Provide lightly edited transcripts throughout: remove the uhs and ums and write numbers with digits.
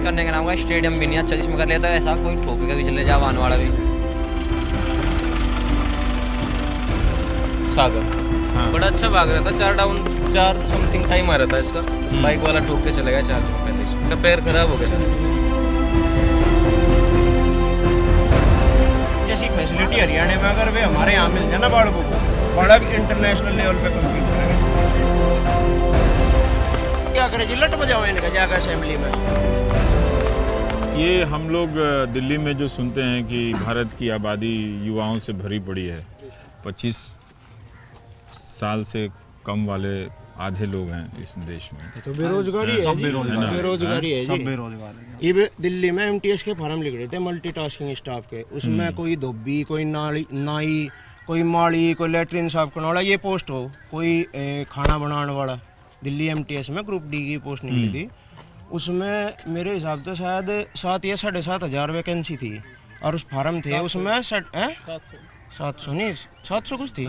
करने के नाम का स्टेडियम भी नहीं अच्छा जिसमें कर लेता है, ऐसा कोई ठोके का भी चले जाए आने वाला भी। सागर बड़ा अच्छा भाग रहा था, 4 समथिंग टाइम आ रहा था इसका, बाइक वाला ठोक के चले गया 4:45 का, पैर खराब हो गया। जैसी फैसिलिटी हरियाणा में अगर वे हमारे यहाँ मिल जाए ना बालकों को, बालक इंटरनेशनल लेवल पे कम्पीट करेंगे। क्या करें जी, लट बजाओ इनका जाकर असेंबली में। ये हम लोग दिल्ली में जो सुनते हैं कि भारत की आबादी युवाओं से भरी पड़ी है, 25 साल से कम वाले आधे लोग हैं इस देश में, तो बेरोजगारी है, सब बेरोजगारी है, सब बेरोजगार है। ये दिल्ली में एमटीएस के फॉर्म लिख रहे थे मल्टीटास्किंग स्टाफ के, उसमें कोई धोबी, कोई नाई, कोई माली, कोई लेटरिन साफ करने वाला ये पोस्ट हो, कोई खाना बनाने वाला। दिल्ली एमटीएस में ग्रुप डी की पोस्ट निकली थी, उसमें मेरे हिसाब से शायद 7 या 7,500 वैकेंसी थी, और उस फार्म थे उसमें 700 नहीं 700 कुछ थी,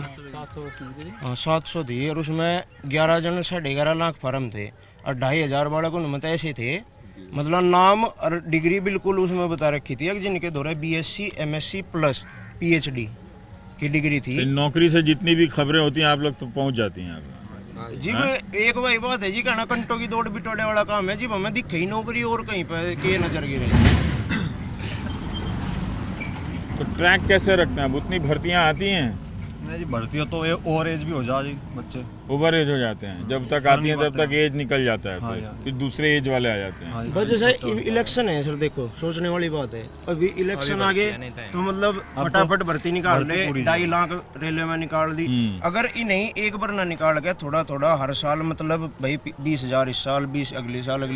700 थी, और उसमें 11 जन 11.5 लाख फार्म थे, और 2,500 बालक उनमें ऐसे थे, मतलब नाम और डिग्री बिल्कुल उसमें बता रखी थी जिनके दौरे BSc MSc प्लस PhD की डिग्री थी। नौकरी से जितनी भी खबरें होती हैं आप लोग तो पहुंच जाती हैं आप जी। एक वही बात है जी, कहना कंटों की दौड़ बिटोड़े वाला काम है जी, हमें दिखे ही नौकरी और कहीं पे के नजर गिरे। तो ट्रैक कैसे रखते हैं? अब उतनी भर्तियां आती हैं नहीं जी, भर्ती हो तो ओवर एज भी हो जाए जी, बच्चे ओवर एज हो जाते हैं, जब तक आती हैं तब तक एज निकल जाता है, फिर दूसरे एज वाले आ जाते हैं। बस जैसे इलेक्शन है सर, देखो सोचने वाली बात है, अभी इलेक्शन आगे तो मतलब फटाफट भर्ती निकाल ले, 2.5 लाख रेलवे में निकाल दी, अगर इन्हें एक बार ना निकाल के थोड़ा थोड़ा हर साल, मतलब भाई 20,000 इस साल, 20 अगले साल,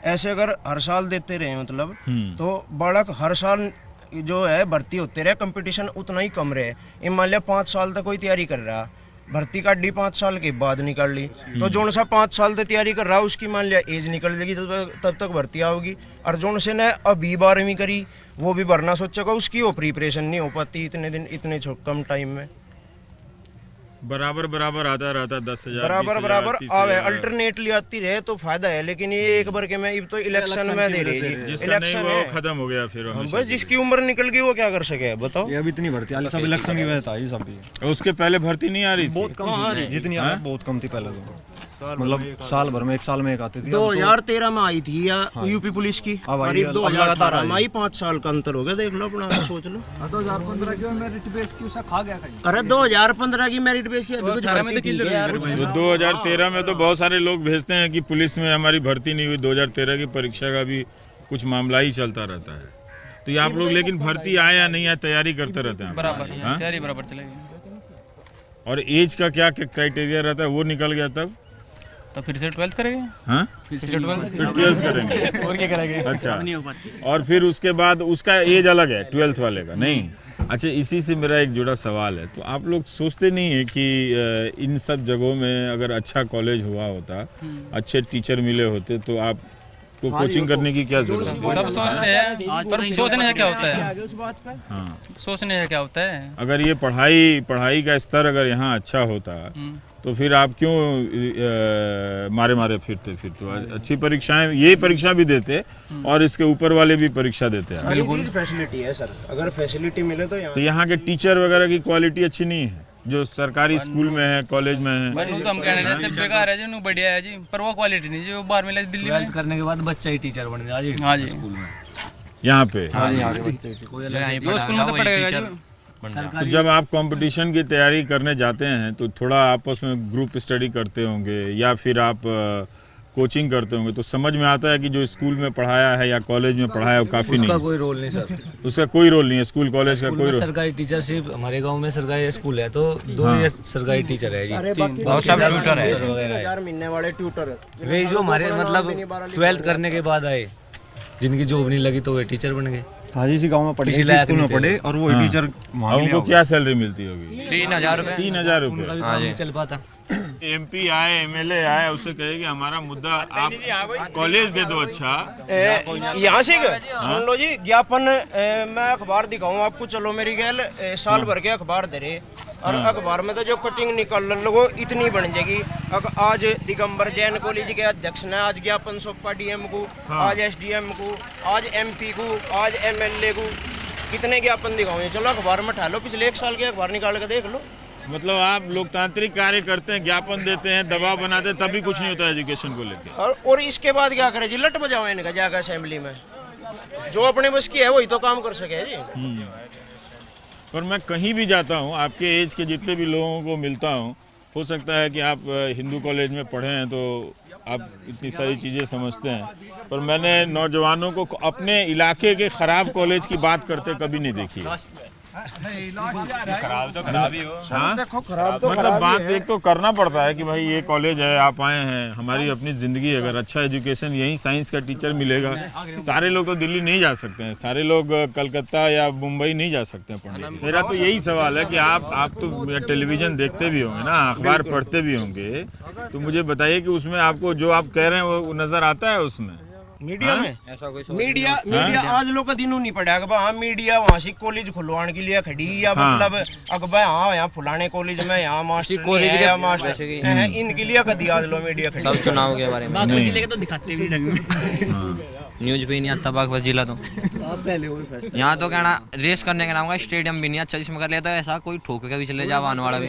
ऐसे अगर हर साल देते रहे मतलब, तो बालक हर साल जो है भर्ती होते रहे, कंपटीशन उतना ही कम रहे। ये मान लिया 5 साल तक कोई तैयारी कर रहा, भर्ती का डी 5 साल के बाद निकाल ली, तो जो सा 5 साल तक तैयारी कर रहा उसकी मान लिया एज निकल जाएगी, तब तक भर्ती आओगी, और जो से ने अभी 12वीं करी वो भी भरना सोचेगा, उसकी वो प्रिपरेशन नहीं हो पाती इतने दिन, इतने कम टाइम में। बराबर आता रहता 10,000 बराबर आवे, अल्टरनेटली आती रहे तो फायदा है, लेकिन ये एक बार के में अब तो इलेक्शन में दे रही है, इलेक्शन है खत्म हो गया, फिर बस जिसकी उम्र निकल गई वो क्या कर सके बताओ। ये अभी इतनी भर्ती सब इलेक्शन की वजह से सब भी, उसके पहले भर्ती नहीं आ रही थी, बहुत कम थी, जितनी आ रही बहुत कम थी पहले तो, मतलब साल भर में एक साल में एक आती थी। 2013 में आई थी या यूपी पुलिस की, और 2018 में आई, 5 साल का अंतर हो गया, देख लो अपना सोच लो। 2015 की मेरिट बेस की उसे खा गया। अरे 2015 की मेरिट बेस की अभी कुछ भर्ती थी यार। 2013 में तो बहुत सारे लोग भेजते हैं कि पुलिस में हमारी भर्ती नहीं हुई, 2013 की परीक्षा का भी कुछ मामला ही चलता रहता है, तो ये आप लोग लेकिन भर्ती आए या नहीं आए तैयारी करते रहते हैं बराबर, तैयारी बराबर चलेगी। और एज का क्या क्राइटेरिया रहता है, वो निकल गया तो फिर से 12th करेंगे। हाँ, फिर 12th करेंगे और क्या करेंगे? अच्छा, और फिर उसके बाद उसका एज अलग है 12th वाले का नहीं। अच्छा, इसी से मेरा एक जुड़ा सवाल है, तो आप लोग सोचते नहीं है कि इन सब जगहों में अगर अच्छा कॉलेज हुआ होता, अच्छे टीचर मिले होते, तो आप को कोचिंग करने की क्या जरूरत है? सब सोचते हैं, पर सोचने से क्या होता है? हाँ, सोचने से क्या होता है? अगर ये पढ़ाई का स्तर अगर यहाँ अच्छा होता तो फिर आप क्यों मारे फिरते? फिर तो अच्छी परीक्षाएं, ये परीक्षा भी देते और इसके ऊपर वाले भी परीक्षा देते हैं। बिल्कुल फैसिलिटी है सर, अगर फैसिलिटी मिले तो यहाँ के टीचर वगैरह की क्वालिटी अच्छी नहीं है जो सरकारी स्कूल में है, कॉलेज में है। तो हम कहने जाते बेकार है जी, नु बढ़िया है जी, पर वो क्वालिटी नहीं जो बाहर मिला दिल्ली में करने के बाद बच्चा ही टीचर बन गया जी। हाँ जी, स्कूल में यहाँ पे वो स्कूल में तो पड़ेगा जी। तो जब आप कंपटीशन की तैयारी करने जाते हैं तो थोड़ा आपस में ग्रुप स्टडी करते होंगे या फिर आप कोचिंग करते होंगे, तो समझ में आता है कि जो स्कूल में पढ़ाया है या कॉलेज में पढ़ाया है वो काफी नहीं। उसका कोई रोल नहीं सर, उसका कोई रोल नहीं है, स्कूल कॉलेज का कोई रोल। सरकारी टीचर सिर्फ हमारे गांव में सरकारी स्कूल है तो 2 ही सरकारी टीचर है जी, और सब ट्यूटर है, 2000 महीने वाले ट्यूटर वे जो हमारे मतलब 12th करने के बाद आए, जिनकी जॉब नहीं लगी तो वे टीचर बन गए। हाँ जी, इसी गांव में पढ़े, स्कूल में पढ़े और वो टीचर। उनको क्या सैलरी मिलती होगी? 3,000 रुपए। 3,000 रुपए चल पाता। MP आए, MLA आए, उससे कहे कि हमारा मुद्दा आप कॉलेज दे दो अच्छा। यहाँ से सुन लो जी ज्ञापन, मैं अखबार दिखाऊं आपको, चलो मेरी गैल साल भर के अखबार दे रहे, और अखबार में तो जो कटिंग निकल लोगो इतनी बन जाएगी। आज दिगंबर जैन कॉलेज के अध्यक्ष ने आज ज्ञापन सौंपा DM को, आज SDM को, आज MP को, आज MLA को, कितने ज्ञापन दिखाऊं। चलो अखबार में उठा लो, पिछले 1 साल के अखबार निकाल के देख लो। मतलब आप लोकतांत्रिक कार्य करते हैं, ज्ञापन देते हैं, दबाव बनाते हैं, तभी कुछ नहीं होता एजुकेशन को लेकर। और इसके बाद क्या करे जी, लट बजाओ इनका जाकर असेंबली में, जो अपने बस की है वही तो काम कर सके जी। पर मैं कहीं भी जाता हूँ, आपके एज के जितने भी लोगों को मिलता हूँ, हो सकता है कि आप हिंदू कॉलेज में पढ़े हैं तो आप इतनी सारी चीज़ें समझते हैं, पर मैंने नौजवानों को अपने इलाके के ख़राब कॉलेज की बात करते कभी नहीं देखी है। खराब तो खराब ही हो। हाँ? खराब तो मतलब बात एक तो करना पड़ता है कि भाई ये कॉलेज है, आप आए हैं, हमारी अपनी ज़िंदगी, अगर अच्छा एजुकेशन यहीं साइंस का टीचर मिलेगा, सारे लोग तो दिल्ली नहीं जा सकते हैं, सारे लोग कलकत्ता या मुंबई नहीं जा सकते हैं पढ़ने। मेरा तो यही सवाल है कि आप तो टेलीविज़न देखते भी होंगे ना, अखबार पढ़ते भी होंगे, तो मुझे बताइए कि उसमें आपको जो आप कह रहे हैं वो नज़र आता है उसमें मीडिया में? ऐसा कोई मीडिया आज लोग का दिनों नहीं पड़ा अकबा। हाँ मीडिया वहाँ से कॉलेज खुलवाने के लिए खड़ी, या मतलब अकबा हाँ यहाँ फुलाने कॉलेज में यहाँ मास्टर इनके लिए कभी आज लो मीडिया खड़ी। सब चुनाव के बारे में जिले के तो दिखाते भी ढंग में न्यूज भी नहीं आता बागपत जिला तो यहाँ तो कहना रेस करने के नाम का स्टेडियम भी नहीं अच्छा जिसमें कर लेता है, ऐसा कोई ठोक के भी चले जाओ आने वाला भी।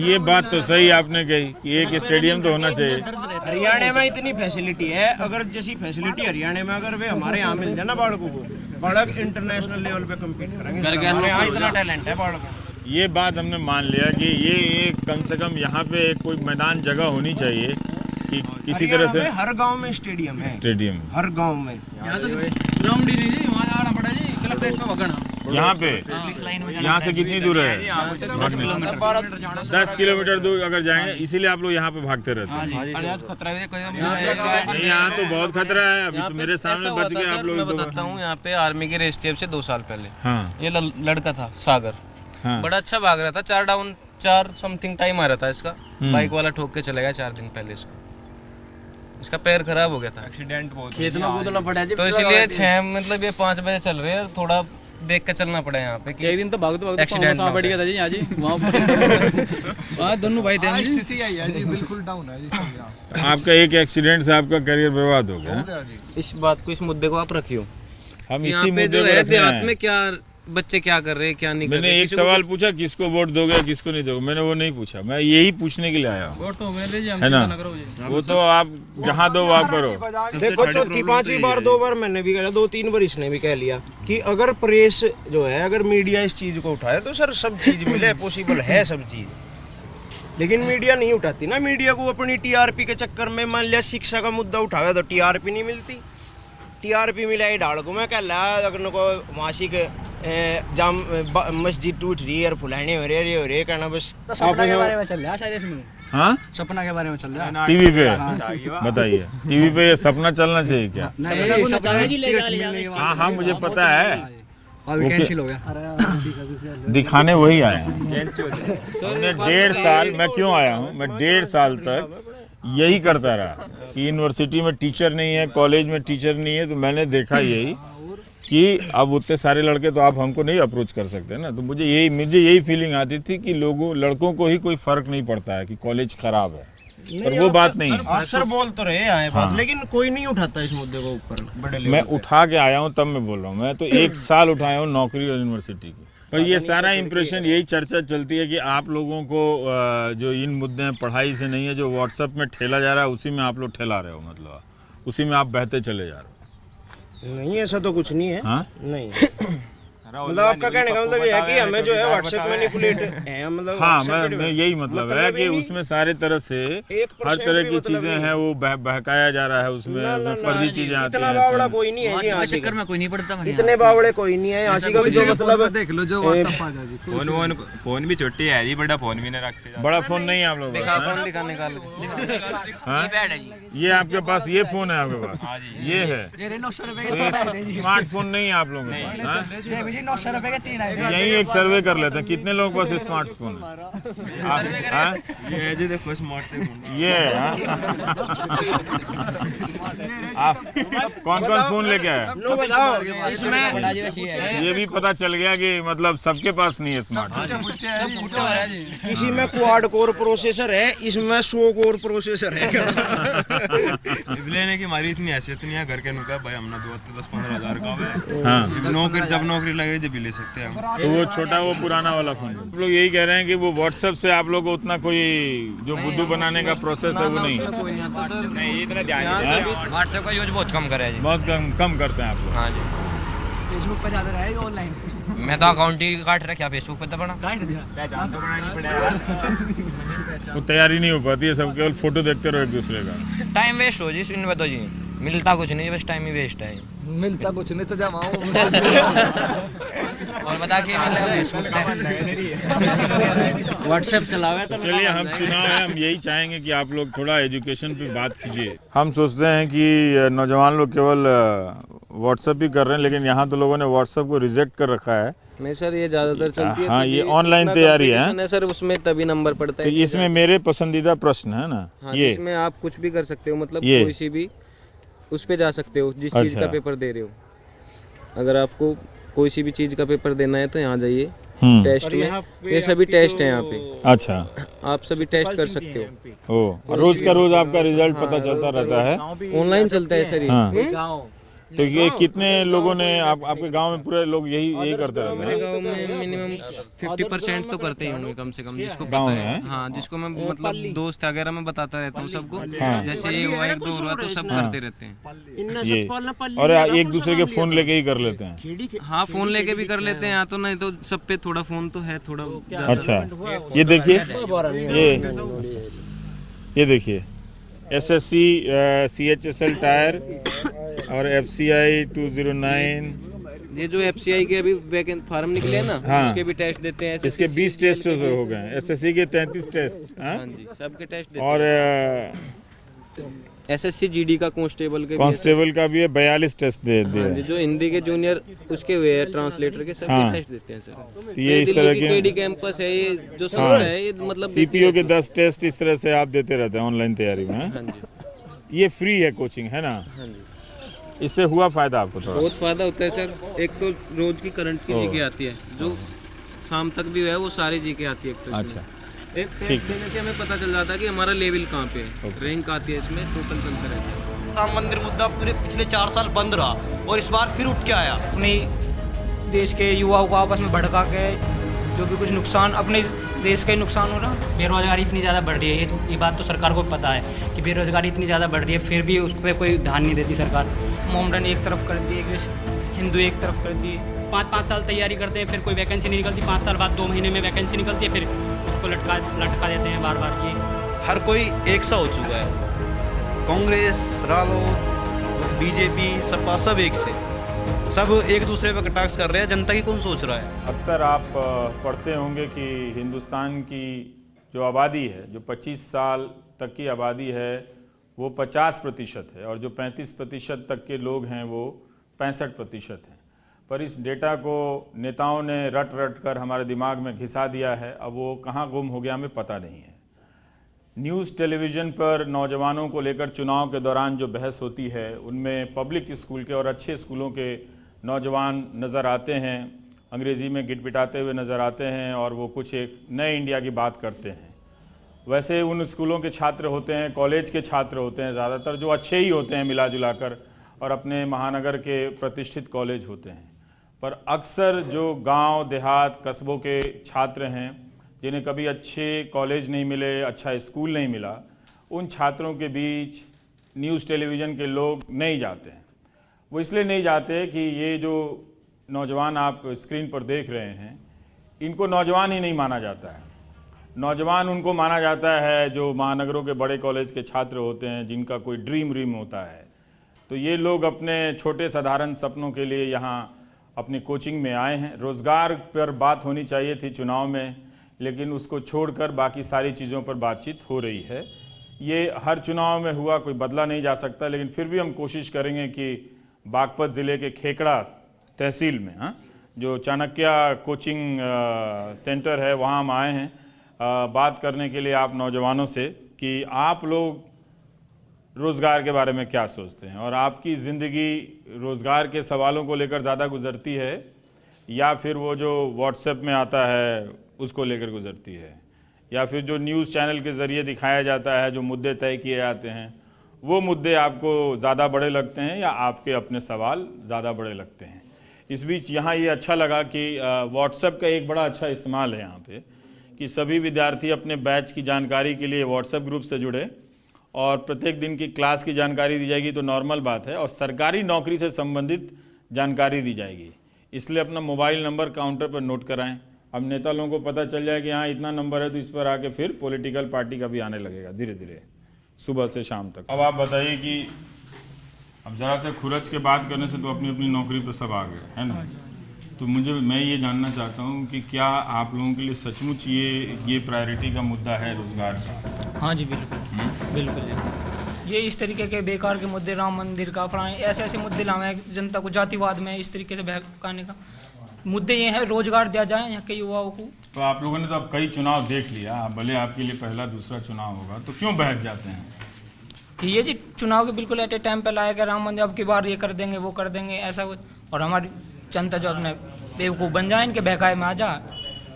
ये बात तो सही आपने कही कि एक स्टेडियम तो होना चाहिए। हरियाणा में इतनी फैसिलिटी है, अगर जैसी फैसिलिटी हरियाणा में अगर वे हमारे यहाँ मिल जाए ना बालकों को, बालक इंटरनेशनल लेवल पे कम्पीट करेंगे। हमारे यहाँ इतना टैलेंट है बालकों। ये बात हमने मान लिया कि ये कम से कम यहाँ पे कोई मैदान जगह होनी चाहिए कि किसी तरह से। हर गांव में स्टेडियम है, स्टेडियम हर गांव में। यहाँ तो ग्राउंड ही नहीं जी, वहाँ आना पड़ा जी, कलेक्ट्रेट पे भगना। यहाँ पे यहाँ से कितनी दूर है? 10 किलोमीटर दूर अगर जाएंगे, इसीलिए आप लोग यहाँ पे भागते रहते हैं। खतरा है नहीं यहाँ तो बहुत खतरा है, अभी तो मेरे सामने बच गए आप लोग। बताता हूँ, यहाँ पे आर्मी के रेस थी अब से 2 साल पहले। हाँ ये लड़का था सागर, हाँ बड़ा अच्छा भाग रहा था, 4 डाउन 4 समथिंग टाइम आ रहा था इसका। बाइक वाला ठोक के चला गया 4 दिन पहले इसका पैर खराब हो गया था, एक्सीडेंट बहुत खेत में कूदना पड़ा जी। तो इसलिए 6 मतलब ये 5 बजे चल रहे हैं, थोड़ा देख के चलना पड़ा यहाँ पे। एक दिन तो भागते एक्सीडेंट बढ़ गया था जी यहाँ जी, वहाँ दोनों भाई थे। स्थिति आई है जी, बिल्कुल डाउन है जी। आपका एक एक्सीडेंट से आपका करियर बर्बाद हो गया। इस बात को, इस मुद्दे को आप रखियो। हम यहाँ इसी पे मुद्दे जो पे है रखने देहात हैं। में क्या बच्चे क्या कर रहे हैं क्या नहीं कर मैंने रहे। एक सवाल पूछा किसको वोट दोगे किसको नहीं दोगे, मैंने वो नहीं पूछा, मैं यही पूछने के लिए आया हूँ, वोट तो मेरे जी, हम है ना? चिंता ना करो जी। वो तो आप जहाँ दो वहाँ करो। देखो चौथी 5वीं बार 2 बार मैंने भी कहा, 2-3 बार इसने भी कह लिया कि अगर प्रेस जो है, अगर मीडिया इस चीज को उठाए तो सर सब चीज मिले, पॉसिबल है सब चीज, लेकिन मीडिया नहीं उठाती ना। मीडिया को अपनी TRP के चक्कर में, मान लिया शिक्षा का मुद्दा उठाया तो TRP नहीं मिलती, TRP मिला ही डाल को। मैं कह ला अगर को मासिक जाम मस्जिद टूट रही है, फुलाने हो रहे कहना बस। सपना के बारे में चल रहा है इसमें, हाँ सपना के बारे में चल रहा है टीवी पे बताइए, टीवी पे ये सपना चलना चाहिए क्या? नहीं, सपना जी लेगा। हाँ हाँ मुझे पता है, अभी कैंसिल हो गया। दिखाने वही आया हूँ। हमने 1.5 साल, मैं क्यों आया हूँ, मैं 1.5 साल तक यही करता रहा कि यूनिवर्सिटी में टीचर नहीं है, कॉलेज में टीचर नहीं है, तो मैंने देखा यही कि अब उतने सारे लड़के तो आप हमको नहीं अप्रोच कर सकते ना। तो मुझे यही फीलिंग आती थी कि लड़कों को ही कोई फर्क नहीं पड़ता है कि कॉलेज खराब है, पर वो बात नहीं है। आप सर बोल तो रहे आए बात, लेकिन कोई नहीं उठाता इस मुद्दे को ऊपर बड़े लेवल मैं उठा के आया हूँ, तब मैं बोल रहा हूँ। मैं तो 1 साल उठाया हूँ नौकरी और यूनिवर्सिटी की, पर ये सारा इम्प्रेशन, यही चर्चा चलती है कि आप लोगों को जो इन मुद्दे हैं पढ़ाई से नहीं है, जो व्हाट्सएप में ठेला जा रहा है उसी में आप लोग ठेला रहे हो, मतलब उसी में आप बहते चले जा रहे हो। नहीं ऐसा तो कुछ नहीं है। हाँ? नहीं मतलब आपका कहने का मतलब ये है कि हमें जो है व्हाट्सएप मैनिपुलेट है, मतलब हाँ मैं यही मतलब है कि उसमें सारे तरह से हर तरह की चीजें हैं, वो बहकाया जा रहा है, उसमें फर्जी चीजें आती इतना बावड़ा हैं। कोई नहीं है जी, चक्कर में कोई नहीं पड़ता, इतने बावड़े कोई नहीं है यहाँ का भी, जो मतलब देख लो जो व्हाट्सएप आ जाए जी। फोन भी छोटी है जी, बड़ा फोन भी नहीं रखते। बड़ा फोन नहीं है आप लोग? फोन दिखा निकाल। ये आपके पास ये फोन है, आपके पास ये है, स्मार्टफोन नहीं है आप लोगों के पास? जी 900 रुपए के 3 आए यही एक सर्वे कर लेते हैं, कितने लोगों के पास स्मार्टफोन है? हाँ? ये है जी, देखो स्मार्ट ये है, हाँ? आप कौन कौन फोन लेके आए? नो बताओ इसमें ये भी पता चल गया कि मतलब सबके पास नहीं है स्मार्टफोन। सब फूटे हो रहा है जी। किसी में क्वाड कोर प्रोसेसर है, इसमें 100 कोर प्रोसेसर है। लेने की हमारी इतनी हैसियत नहीं है घर के नुका भाई, हमने 10-15 हज़ार का है। हाँ, जब नौकरी लगे जब भी ले सकते हैं हम। तो वो छोटा वो पुराना वाला फोन, आप लोग यही कह रहे हैं कि वो व्हाट्सएप से आप लोग को उतना कोई जो बुद्धू बनाने का प्रोसेस है वो नहीं है? नहीं इतना ध्यान नहीं। व्हाट्सएप का यूज बहुत कम करा है जी। बहुत कम करते हैं आप लोग। हाँ जी, फेसबुक पर ज्यादा रहा है ऑनलाइन मैं तो अकाउंट ही काट रखा फेसबुक पे तो बना। पहचान तो बनानी पड़ेगा। वो तैयारी नहीं हो पाती है, सब केवल फोटो देखते रहो एक दूसरे का। टाइम वेस्ट हो जी इन बताओ जी, मिलता कुछ नहीं, बस टाइम ही वेस्ट है। मिलता कुछ नहीं तो जमाओ। और बता के मिले फेसबुक पे व्हाट्सएप चलावे तो चलिए, हम चुनाव है, हम यही चाहेंगे कि आप लोग थोड़ा एजुकेशन पे बात कीजिए। हम सोचते हैं कि नौजवान लोग केवल व्हाट्सएप ही कर रहे हैं, लेकिन यहाँ तो लोगों ने व्हाट्सएप को रिजेक्ट कर रखा है। नहीं सर, ये ज्यादातर चलती है। हाँ, ये ऑनलाइन तैयारी है सर, उसमें तभी नंबर पड़ता तो है। इसमें मेरे पसंदीदा प्रश्न है ना, हाँ, ये इसमें आप कुछ भी कर सकते हो, मतलब ये। कोई सी भी उस पे जा सकते हो जिस चीज अच्छा। का पेपर दे रहे हो। अगर आपको कोई सी भी चीज का पेपर देना है तो यहाँ जाइए टेस्ट में, ये सभी टेस्ट हैं यहाँ पे। अच्छा, आप सभी टेस्ट कर सकते हो। ओ, रोज का रोज आपका रिजल्ट पता चलता रहता है? ऑनलाइन चलता है सर ये। हाँ। तो ये कितने लोगों ने आपके गांव में पूरे लोग यही करते रहते हैं? गाँव में मिनिमम 50% तो करते ही होंगे कम से कम, जिसको गाँव पता में है। है? हाँ, जिसको मैं मतलब दोस्त वगैरह मैं बताता रहता हूँ सबको। हाँ। जैसे ये हुआ 1-2 हुआ तो सब करते रहते हैं। ये और एक दूसरे के फोन लेके ही कर लेते हैं? हाँ, फोन लेके भी कर लेते हैं यहाँ तो, नहीं तो सब पे थोड़ा फोन तो है थोड़ा। अच्छा, ये देखिए, ये देखिए SSC CHSL टायर और FCI 209। ये जो FCI के अभी वैकेंट फार्म निकले हैं ना, हाँ। उसके भी टेस्ट देते हैं। इसके 20 टेस्ट हो गए हैं, SSC के 33 टेस्ट। हाँ? हाँ जी, सबके टेस्ट देते और हैं। SSC GD का कांस्टेबल के कांस्टेबल का भी है 42 टेस्ट दे हाँ जी, जो हिंदी के जूनियर उसके हुए हैं ट्रांसलेटर के, सबके हाँ। टेस्ट देते हैं सर। तो ये इस तरह के KD कैंपस है, ये जो संस्था हाँ। है, ये मतलब CPO के 10 टेस्ट इस तरह से आप देते रहते हैं ऑनलाइन तैयारी में। हाँ जी, ये फ्री है कोचिंग, है ना? हाँ जी, इससे हुआ फायदा आपको थोड़ा? बहुत फायदा होता है सर। एक तो रोज की करंट की जीके आती है, जो शाम तक भी है वो सारी जीके आती है। एक तो अच्छा, एक टेस्ट देने से हमें पता चल जाता है कि हमारा लेवल कहाँ पे है, रैंक आती है इसमें, टोटल चलता रहता है। राम मंदिर मुद्दा पूरे पिछले 4 साल बंद रहा और इस बार फिर उठ के आया। अपने देश के युवाओं को आपस में भड़का के जो भी कुछ नुकसान, अपने देश का ही नुकसान हो रहा। बेरोजगारी इतनी ज़्यादा बढ़ रही है, ये बात तो सरकार को पता है कि बेरोजगारी इतनी ज़्यादा बढ़ रही है, फिर भी उस पर कोई ध्यान नहीं देती सरकार। मोमडन एक तरफ कर दिए, हिंदू एक तरफ कर दिए। 5-5 साल तैयारी करते हैं, फिर कोई वैकेंसी नहीं निकलती, 5 साल बाद 2 महीने में वैकेंसी निकलती है, फिर उसको लटका देते हैं बार बार। ये हर कोई एक सा हो चुका है, कांग्रेस, रालोद, बीजेपी, सपा, सब एक से, सब एक दूसरे पे कटाक्ष कर रहे हैं। जनता की कौन सोच रहा है? अक्सर आप पढ़ते होंगे कि हिंदुस्तान की जो आबादी है, जो 25 साल तक की आबादी है, वो 50% है, और जो 35% तक के लोग हैं वो 65% हैं। पर इस डेटा को नेताओं ने रट कर हमारे दिमाग में घिसा दिया है। अब वो कहाँ गुम हो गया हमें पता नहीं है। न्यूज़ टेलीविज़न पर नौजवानों को लेकर चुनाव के दौरान जो बहस होती है, उनमें पब्लिक स्कूल के और अच्छे स्कूलों के नौजवान नज़र आते हैं, अंग्रेज़ी में गिटपिटाते हुए नज़र आते हैं, और वो कुछ एक नए इंडिया की बात करते हैं। वैसे उन स्कूलों के छात्र होते हैं, कॉलेज के छात्र होते हैं ज़्यादातर, जो अच्छे ही होते हैं मिला जुला कर, और अपने महानगर के प्रतिष्ठित कॉलेज होते हैं। पर अक्सर जो गांव देहात कस्बों के छात्र हैं, जिन्हें कभी अच्छे कॉलेज नहीं मिले, अच्छा स्कूल नहीं मिला, उन छात्रों के बीच न्यूज़ टेलीविज़न के लोग नहीं जाते हैं। वो इसलिए नहीं जाते कि ये जो नौजवान आप स्क्रीन पर देख रहे हैं, इनको नौजवान ही नहीं माना जाता है। नौजवान उनको माना जाता है जो महानगरों के बड़े कॉलेज के छात्र होते हैं, जिनका कोई ड्रीम होता है। तो ये लोग अपने छोटे साधारण सपनों के लिए यहाँ अपनी कोचिंग में आए हैं। रोज़गार पर बात होनी चाहिए थी चुनाव में, लेकिन उसको छोड़कर बाकी सारी चीज़ों पर बातचीत हो रही है। ये हर चुनाव में हुआ, कोई बदला नहीं जा सकता, लेकिन फिर भी हम कोशिश करेंगे कि बागपत ज़िले के खेकड़ा तहसील में जो चाणक्य कोचिंग सेंटर है वहाँ हम आए हैं बात करने के लिए आप नौजवानों से कि आप लोग रोज़गार के बारे में क्या सोचते हैं और आपकी ज़िंदगी रोज़गार के सवालों को लेकर ज़्यादा गुजरती है या फिर वो जो व्हाट्सएप में आता है उसको लेकर गुजरती है या फिर जो न्यूज़ चैनल के ज़रिए दिखाया जाता है जो मुद्दे तय किए जाते हैं वो मुद्दे आपको ज़्यादा बड़े लगते हैं या आपके अपने सवाल ज़्यादा बड़े लगते हैं। इस बीच यहाँ ये अच्छा लगा कि व्हाट्सएप का एक बड़ा अच्छा इस्तेमाल है यहाँ पे कि सभी विद्यार्थी अपने बैच की जानकारी के लिए व्हाट्सएप ग्रुप से जुड़े और प्रत्येक दिन की क्लास की जानकारी दी जाएगी तो नॉर्मल बात है और सरकारी नौकरी से संबंधित जानकारी दी जाएगी, इसलिए अपना मोबाइल नंबर काउंटर पर नोट कराएं। अब नेता लोगों को पता चल जाए कि हाँ इतना नंबर है तो इस पर आके फिर पॉलिटिकल पार्टी का भी आने लगेगा धीरे धीरे सुबह से शाम तक। अब आप बताइए कि अब ज़रा से खुरच के बात करने से तो अपनी अपनी नौकरी पर सब आ गए है ना, तो मैं ये जानना चाहता हूँ कि क्या आप लोगों के लिए सचमुच ये प्रायोरिटी का मुद्दा है रोजगार का? हाँ जी बिल्कुल बिल्कुल। ये इस तरीके के बेकार के मुद्दे, राम मंदिर का फलाने ऐसे ऐसे मुद्दे लाए जनता को जातिवाद में इस तरीके से बहकाने का मुद्दे ये है रोजगार दिया जाए यहाँ के युवाओं को। तो आप लोगों ने तो अब कई चुनाव देख लिया, भले आपके लिए पहला दूसरा चुनाव होगा, तो क्यों बहक जाते हैं? ये जी चुनाव के बिल्कुल एट ए टाइम पे लाया गया राम मंदिर अब की बार ये कर देंगे वो कर देंगे ऐसा कुछ, और हमारी जनता जो अपने बेवकूफ़ बन जाए इनके बहकाए में आ जा।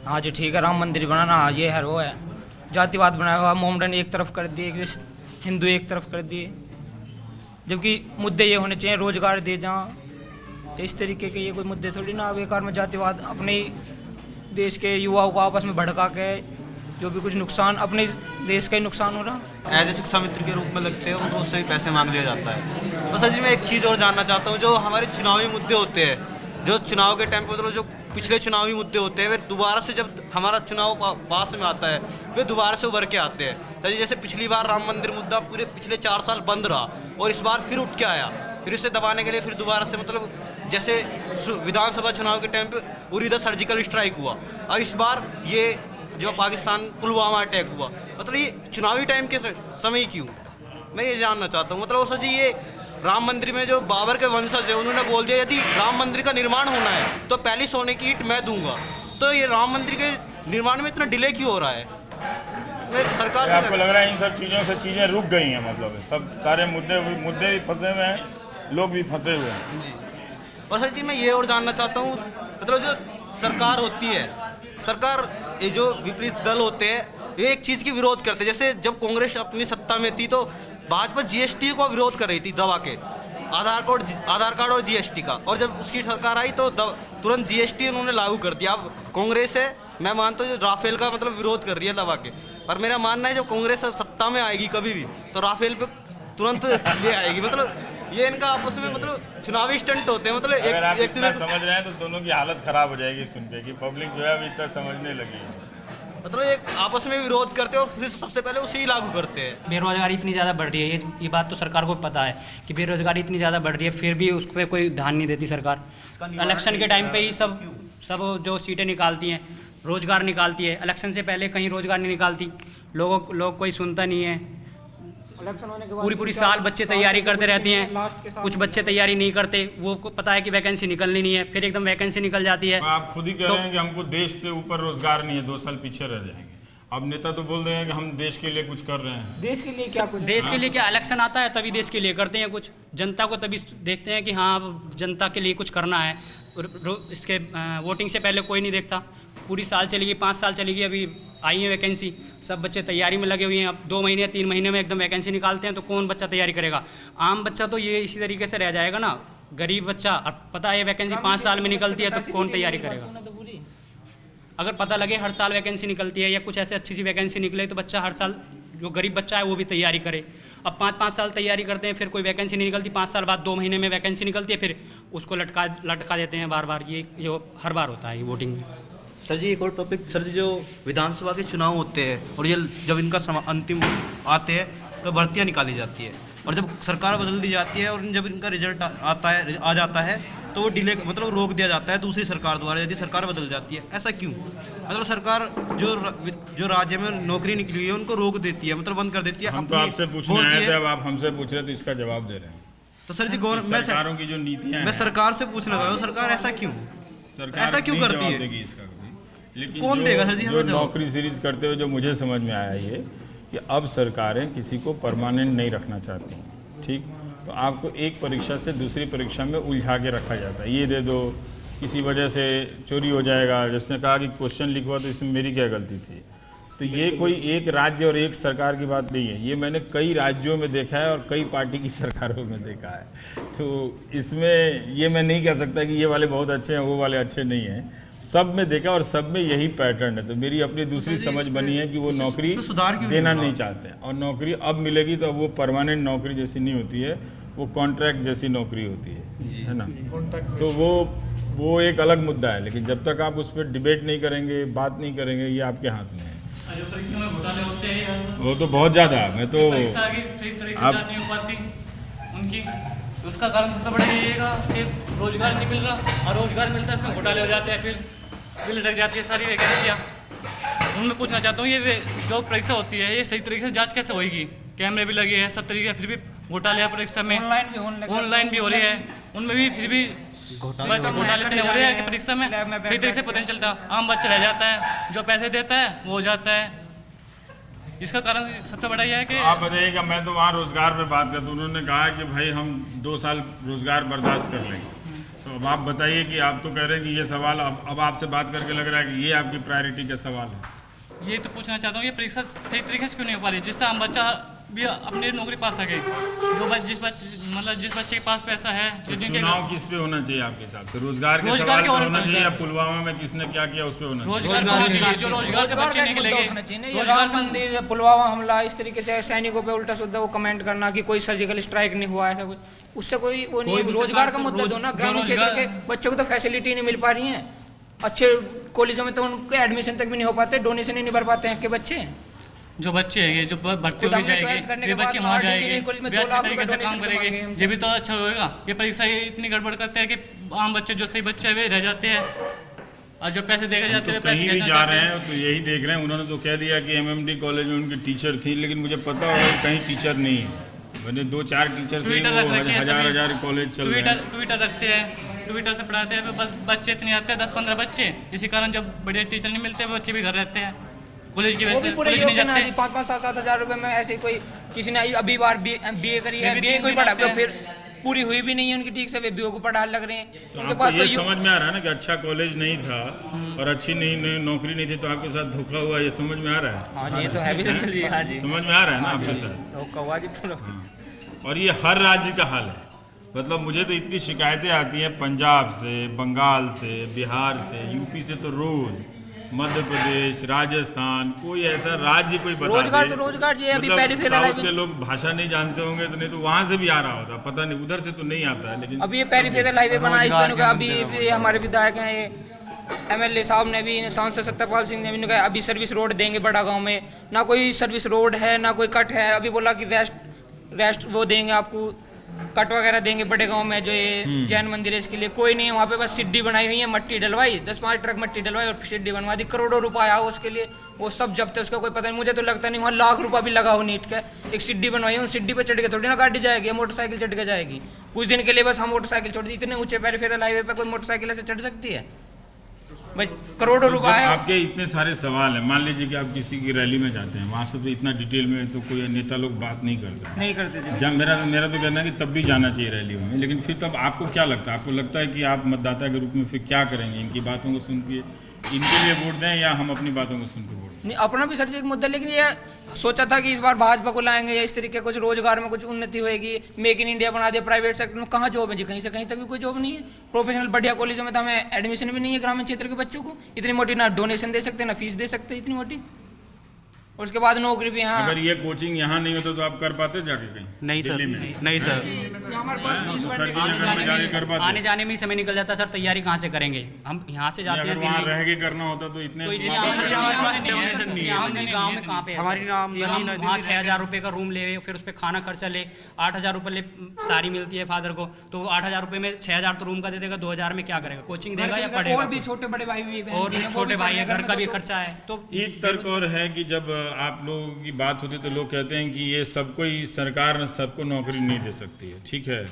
हाँ जी ठीक है राम मंदिर बनाना ये है वो है, जातिवाद बनाया हुआ, मोमडन एक तरफ कर दिए, हिंदू एक तरफ कर दिए, जबकि मुद्दे ये होने चाहिए रोजगार दे जहाँ। इस तरीके के ये कोई मुद्दे थोड़ी ना बेकार में जातिवाद अपने देश के युवाओं को आपस में भड़का के जो भी कुछ नुकसान अपने देश का ही नुकसान हो रहा। एज ए शिक्षा मित्र के रूप में लगते हैं उनको उससे भी पैसे मांग लिया जाता है। बस अजी मैं एक चीज़ और जानना चाहता हूँ, जो हमारे चुनावी मुद्दे होते हैं, जो चुनाव के टाइम पर मतलब जो पिछले चुनावी मुद्दे होते हैं वे दोबारा से जब हमारा चुनाव पास में आता है वे दोबारा से उभर के आते हैं। जैसे पिछली बार राम मंदिर मुद्दा पूरे पिछले 4 साल बंद रहा और इस बार फिर उठ के आया, फिर इसे दबाने के लिए फिर दोबारा से मतलब जैसे विधानसभा चुनाव के टाइम पे उरी द सर्जिकल स्ट्राइक हुआ और इस बार ये जो पाकिस्तान पुलवामा अटैक हुआ, मतलब ये चुनावी टाइम के समय क्यों, मैं ये जानना चाहता हूँ। मतलब वो सच ये राम मंदिर में जो बाबर के वंशज है उन्होंने बोल दिया यदि राम मंदिर का निर्माण होना है तो पहली सोने की ईंट मैं दूंगा, तो ये राम मंदिर के निर्माण में इतना डिले क्यों हो रहा है? मैं सरकार से आपको लग रहा है इन सब चीज़ों से चीज़ें रुक गई हैं, मतलब सब सारे मुद्दे भी फंसे हुए हैं, लोग भी फंसे हुए हैं जी। और सर जी मैं ये और जानना चाहता हूँ, मतलब जो सरकार होती है, सरकार ये जो विपरीत दल होते हैं ये एक चीज़ की विरोध करते हैं। जैसे जब कांग्रेस अपनी सत्ता में थी तो भाजपा जीएसटी को विरोध कर रही थी दबा के, आधार कार्ड और जीएसटी का, और जब उसकी सरकार आई तो तुरंत जीएसटी उन्होंने लागू कर दिया। अब कांग्रेस है मैं मानता हूँ राफेल का मतलब विरोध कर रही है दबा के, पर मेरा मानना है जो कांग्रेस सत्ता में आएगी कभी भी तो राफेल पे तुरंत ले आएगी। मतलब ये इनका आपस में मतलब चुनावी स्टंट होते हैं। मतलब एक समझ रहे हैं तो दोनों की हालत खराब हो जाएगी सुन के कि पब्लिक जो है अभी इतना समझने लगी है, मतलब एक आपस में विरोध करते हैं और फिर सबसे पहले उसे ही लागू करते हैं। बेरोजगारी इतनी ज़्यादा बढ़ रही है, ये बात तो सरकार को पता है कि बेरोजगारी इतनी ज़्यादा बढ़ रही है, फिर भी उस पर कोई ध्यान नहीं देती सरकार। इलेक्शन के टाइम पे ही सब जो सीटें निकालती हैं रोजगार निकालती है, इलेक्शन से पहले कहीं रोजगार नहीं निकालती, लोग कोई सुनता नहीं है। पूरी साल बच्चे तैयारी करते रहते हैं, कुछ बच्चे तैयारी नहीं करते, वो पता है कि वैकेंसी निकलनी नहीं है, फिर एकदम वैकेंसी निकल जाती है। आप खुद ही कह रहे हैं कि हमको देश से ऊपर रोजगार नहीं है, 2 साल पीछे रह जाएंगे। अब नेता तो बोल रहे हैं कि हम देश के लिए कुछ कर रहे हैं। देश के लिए क्या? देश के लिए क्या? इलेक्शन आता है तभी देश के लिए करते हैं कुछ, जनता को तभी देखते हैं कि हाँ जनता के लिए कुछ करना है। इसके वोटिंग से पहले कोई नहीं देखता। पूरी साल चलेगी, 5 साल चलेगी, अभी आई है वैकेंसी, सब बच्चे तैयारी में लगे हुए हैं। अब 2 महीने 3 महीने में एकदम वैकेंसी निकालते हैं तो कौन बच्चा तैयारी करेगा? आम बच्चा तो ये इसी तरीके से रह जाएगा ना, गरीब बच्चा। अब पता है वैकेंसी 5 साल में निकलती है तो कौन तैयारी करेगा? अगर पता लगे हर साल वैकेंसी निकलती है या कुछ ऐसे अच्छी सी वैकेंसी निकले तो बच्चा हर साल, जो गरीब बच्चा है वो भी तैयारी करे। अब 5-5 साल तैयारी करते हैं, फिर कोई वैकेंसी नहीं निकलती, 5 साल बाद 2 महीने में वैकेंसी निकलती है, फिर उसको लटका देते हैं बार। ये हर बार होता है ये वोटिंग में। सर जी एक और टॉपिक, सर जी जो विधानसभा के चुनाव होते हैं और ये जब इनका अंतिम आते हैं तो भर्तियाँ निकाली जाती है, और जब सरकार बदल दी जाती है और जब इनका रिजल्ट आ जाता है तो वो डिले मतलब रोक दिया जाता है दूसरी सरकार द्वारा, यदि सरकार बदल जाती है। ऐसा क्यों? मतलब सरकार जो राज्य में नौकरी निकली हुई है उनको रोक देती है, मतलब बंद कर देती है। हम तो आपसे पूछने आए थे, अब आप हमसे पूछ रहे तो इसका जवाब दे रहे हैं। तो सर जी सरकारों की जो नीतियाँ मैं सरकार से पूछना चाहता हूँ, सरकार ऐसा क्यों? सरकार ऐसा क्यों नहीं करती जवाब है? देगी इसका कभी। लेकिन कौन जो- देगा सर जी जो हमें जवाब? नौकरी सीरीज करते हुए जो मुझे समझ में आया ये कि अब सरकारें किसी को परमानेंट नहीं रखना चाहती हैं, ठीक। तो आपको एक परीक्षा से दूसरी परीक्षा में उलझा के रखा जाता है, ये दे दो, किसी वजह से चोरी हो जाएगा। जिसने कहा कि क्वेश्चन लिखवा तो इसमें मेरी क्या गलती थी। तो ये कोई एक राज्य और एक सरकार की बात नहीं है, ये मैंने कई राज्यों में देखा है और कई पार्टी की सरकारों में देखा है। तो इसमें ये मैं नहीं कह सकता कि ये वाले बहुत अच्छे हैं वो वाले अच्छे नहीं हैं, सब में देखा और सब में यही पैटर्न है। तो मेरी अपनी दूसरी समझ बनी है कि वो नौकरी देना नहीं चाहते हैं, और नौकरी अब मिलेगी तो अब वो परमानेंट नौकरी जैसी नहीं होती है, वो कॉन्ट्रैक्ट जैसी नौकरी होती है ना। तो वो एक अलग मुद्दा है, लेकिन जब तक आप उस पर डिबेट नहीं करेंगे, बात नहीं करेंगे, ये आपके हाथ में है। जो परीक्षा में घोटाले होते हैं वो तो बहुत ज़्यादा, मैं तो परीक्षा की सही तरीके से जांच नहीं हो पाती उनकी, तो उसका कारण सबसे बड़ा यही है कि रोजगार नहीं मिल रहा, और रोजगार मिलता है इसमें घोटाले हो जाते हैं, फिर लटक जाती है सारी वैकेंसियाँ। उनमें पूछना चाहता हूँ, ये जो परीक्षा होती है ये सही तरीके से जाँच कैसे होगी? कैमरे भी लगे हैं, सब तरीके, फिर भी घोटाले है परीक्षा में, ऑनलाइन भी हो रही है, उनमें भी फिर भी घोटाले इतने हो रहे हैं कि परीक्षा में सही तरीके से पता नहीं चलता, आम बच्चा रह जाता है, जो पैसे देता है वो हो जाता है। इसका कारण सबसे बड़ा यह है कि आप बताइएगा, मैं तो वहाँ रोजगार पे बात करता हूँ, उन्होंने कहा कि भाई हम 2 साल रोजगार बर्दाश्त कर लेंगे। तो अब आप बताइए कि आप तो कह रहे हैं कि ये सवाल अब आपसे बात करके लग रहा है कि ये आपकी प्रायोरिटी का सवाल है। ये तो पूछना चाहता हूँ, ये परीक्षा सही तरीके से क्यों नहीं हो पा रही, जिससे आम बच्चा भी अपनी नौकरी पा सके? जिस बच्चे के पास पैसा है, तो चुनाव किस पे होना चाहिए आपके हिसाब से? रोजगार के रोजगार सवाल के पे होना चाहिए या पुलवामा में किसने क्या किया उस पे होना चाहिए? रोजगार होना चाहिए, जो रोजगार से बच्चे निकलेंगे। राम मंदिर, पुलवामा हमला, इस तरीके से सैनिकों पे उल्टा सुद्धा वो कमेंट करना कि कोई सर्जिकल स्ट्राइक नहीं हुआ, ऐसा कुछ, उससे कोई वो नहीं। रोजगार का मुद्दा दो ना, ग्रामीण क्षेत्र के बच्चों को तो फैसिलिटी नहीं मिल पा रही है, अच्छे कॉलेजों में तो उनके एडमिशन तक भी नहीं हो पाते, डोनेशन ही नहीं भर पाते हैं के बच्चे। जो बच्चे हैं जो भर्ती हो जाएंगे, वे बच्चे वहाँ जाएंगे, वे अच्छे तरीके से काम करेंगे, ये भी तो अच्छा होगा। ये परीक्षा इतनी गड़बड़ करते हैं कि आम बच्चे, जो सही बच्चे हैं वे रह जाते हैं, और जो पैसे देखे जाते हैं कहीं भी जा रहे हैं तो यही देख रहे हैं। उन्होंने तो कह दिया कि MMD कॉलेज में उनकी टीचर थी, लेकिन मुझे पता होगा कि कहीं टीचर नहीं है। मैंने 2-4 टीचर से हजार कॉलेज चल रहे हैं, ट्विटर रखते हैं, ट्विटर से पढ़ाते हैं, बस बच्चे इतने आते हैं 10-15 बच्चे, इसी कारण जब बड़े टीचर नहीं मिलते बच्चे भी घर रहते हैं, कॉलेज की वजह से कॉलेज नहीं जाते। 5-7 हज़ार रुपए में ऐसे कोई किसी ने अभी बार BA करी है, BA कोई पढ़ा फिर पूरी हुई भी नहीं है उनकी ठीक से, वे BA को पढ़ा लग रहे हैं। तो उनके पास ये समझ में आ रहा है ना कि अच्छा कॉलेज नहीं था और अच्छी नहीं नौकरी नहीं थी, तो आपके साथ धोखा हुआ, ये समझ में आ रहा है? हाँ जी, तो है भी जी, हाँ जी, समझ में आ रहा है ना आपके साथ धोखा हुआ जी पूरा। और ये हर राज्य का हाल है। मतलब मुझे तो इतनी शिकायतें आती हैं पंजाब से, बंगाल से, बिहार से, यूपी से, तो रोज, मध्य प्रदेश, राजस्थान, कोई ऐसा राज्य कोई बता रोजगार दे। तो रोजगार जी, अभी मतलब साउथ के लोग भाषा नहीं जानते होंगे तो नहीं तो वहां से भी आ रहा होता, पता नहीं, उधर से तो नहीं आता है। लेकिन अभी ये पेरिफेरल हाईवे बना है, इस पे अभी हमारे विधायक हैं, ये MLA साहब ने भी, सांसद सत्यपाल सिंह ने भी कहा अभी सर्विस रोड देंगे बड़ा गांव में, ना कोई सर्विस रोड है ना कोई कट है। अभी बोला कि रेस्ट वो देंगे आपको, कट वगैरह देंगे बड़े गांव में, जो ये जैन मंदिर है इसके लिए कोई नहीं है वहाँ पे, बस सिड्डी बनाई हुई है, मट्टी डलवाई, 10-5 ट्रक मट्टी डलवाई और सिड्डी बनवा दी, करोड़ों रुपया आया उसके लिए, वो सब जब्त है, उसका कोई पता नहीं। मुझे तो लगता नहीं वहाँ लाख रुपया भी लगा हो नीट का, एक सिड्डी बनवाई, उन सिड्डी पे चढ़ के थोड़ी ना गाड़ी जाएगी, मोटरसाइकिल चढ़ के जाएगी। कुछ दिन के लिए बस हम मोटरसाइकिल छोड़ दी, इतने ऊंचे पेरिफेरल हाईवे पे कोई मोटरसाइकिल ऐसे चढ़ सकती है? भाई करोड़ों रुपए है। आपके इतने सारे सवाल हैं, मान लीजिए कि आप किसी की रैली में जाते हैं, वहाँ से तो इतना डिटेल में तो कोई नेता लोग बात नहीं करते। जब मेरा तो कहना है कि तब भी जाना चाहिए रैलियों में, लेकिन फिर तब आपको क्या लगता है? आपको लगता है कि आप मतदाता के रूप में फिर क्या करेंगे? इनकी बातों को सुन के इनके लिए वोट दें या हम अपनी बातों को सुन के वोट दें? नहीं, अपना भी सर जी एक मुद्दा, लेकिन ये सोचा था कि इस बार भाजपा को लाएंगे या इस तरीके कुछ रोजगार में कुछ उन्नति होगी, मेक इन इंडिया बना दिया, प्राइवेट सेक्टर में कहाँ जॉब है जी? कहीं से कहीं तक भी कोई जॉब नहीं है। प्रोफेशनल बढ़िया कॉलेजों में तो हमें एडमिशन भी नहीं है ग्रामीण क्षेत्र के बच्चों को, इतनी मोटी ना डोनेशन दे सकते ना फीस दे सकते इतनी मोटी, और उसके बाद नौकरी भी। हाँ, अगर ये कोचिंग यहाँ नहीं होता तो आप कर पाते जाके कहीं? नहीं सर, नहीं सर, आने जाने में ही समय निकल जाता सर, तैयारी कहाँ से करेंगे हम? यहाँ से जाते हैं दिल्ली, रह के करना होता तो इतने गाँव में कहाँ पे हमारी हम वहाँ 6,000 रुपये का रूम ले, फिर उस पर खाना खर्चा ले, 8,000 रुपये सारी मिलती है फादर को, तो 8,000 रुपये में 6,000 तो रूम का दे देगा, 2,000 में क्या करेगा? कोचिंग देगा या पढ़ेगा? और भी छोटे बड़े भाई भी, और छोटे भाई है, घर का भी खर्चा है। तो एक तर्क और है कि जब आप लोगों की बात होती है तो लोग कहते हैं कि ये सबको ही सरकार सबको नौकरी नहीं दे सकती है, ठीक है,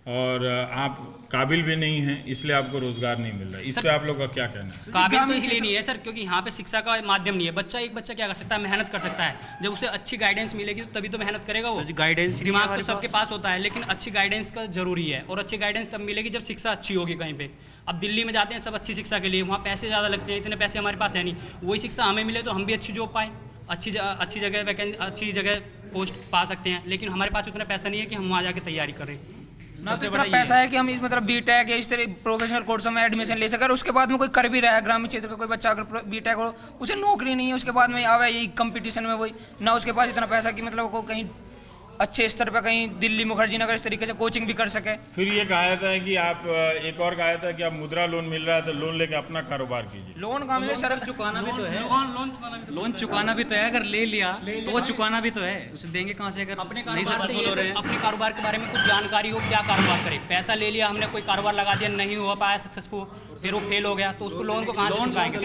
और आप काबिल भी नहीं हैं, इसलिए आपको रोजगार नहीं मिल रहा है। इस पे आप लोग का क्या कहना है? काबिल तो इसलिए नहीं है सर, क्योंकि यहाँ पे शिक्षा का माध्यम नहीं है। एक बच्चा क्या कर सकता है, मेहनत कर सकता है। जब उसे अच्छी गाइडेंस मिलेगी तो तभी तो मेहनत करेगा वो। गाइडेंस दिमाग तो सबके पास होता है, लेकिन अच्छी गाइडेंस का जरूरी है, और अच्छी गाइडेंस तब मिलेगी जब शिक्षा अच्छी होगी कहीं पे। अब दिल्ली में जाते हैं सब अच्छी शिक्षा के लिए, वहाँ पैसे ज़्यादा लगते हैं, इतने पैसे हमारे पास है नहीं। वही शिक्षा हमें मिले तो हम भी अच्छी जॉब पाएँ, अच्छी जगह वैकेंसी, अच्छी जगह पोस्ट पा सकते हैं। लेकिन हमारे पास उतना पैसा नहीं है कि हम वहाँ जाके तैयारी करें। ना तो इतना पैसा है कि हम इस मतलब बीटेक या इस तरह प्रोफेशनल कोर्स में एडमिशन ले सकें। उसके बाद में कोई कर भी रहा है, ग्रामीण क्षेत्र का कोई बच्चा अगर बीटेक हो, उसे नौकरी नहीं है, उसके बाद में आवे यही कंपटीशन में वही ना, उसके पास इतना पैसा कि मतलब को कहीं अच्छे स्तर पर कहीं दिल्ली मुखर्जी नगर इस तरीके से कोचिंग भी कर सके। फिर ये कहा जाता है कि आप एक और कहा जाता है कि आप मुद्रा लोन मिल रहा है तो लोन लेके अपना कारोबार कीजिए। लोन का मिले सर चुकाना भी तो है, लोन चुकाना भी तो है। अगर ले लिया तो वो चुकाना भी तो है, उसे देंगे कहाँ से? अगर अपने कारोबार के बारे में कुछ जानकारी हो, क्या कारोबार करे। पैसा ले लिया हमने, कोई कारोबार लगा दिया, नहीं हो पाया सक्सेसफुल, फिर वो फेल हो गया, तो उसको लोन को कहाँ से चुकाएंगे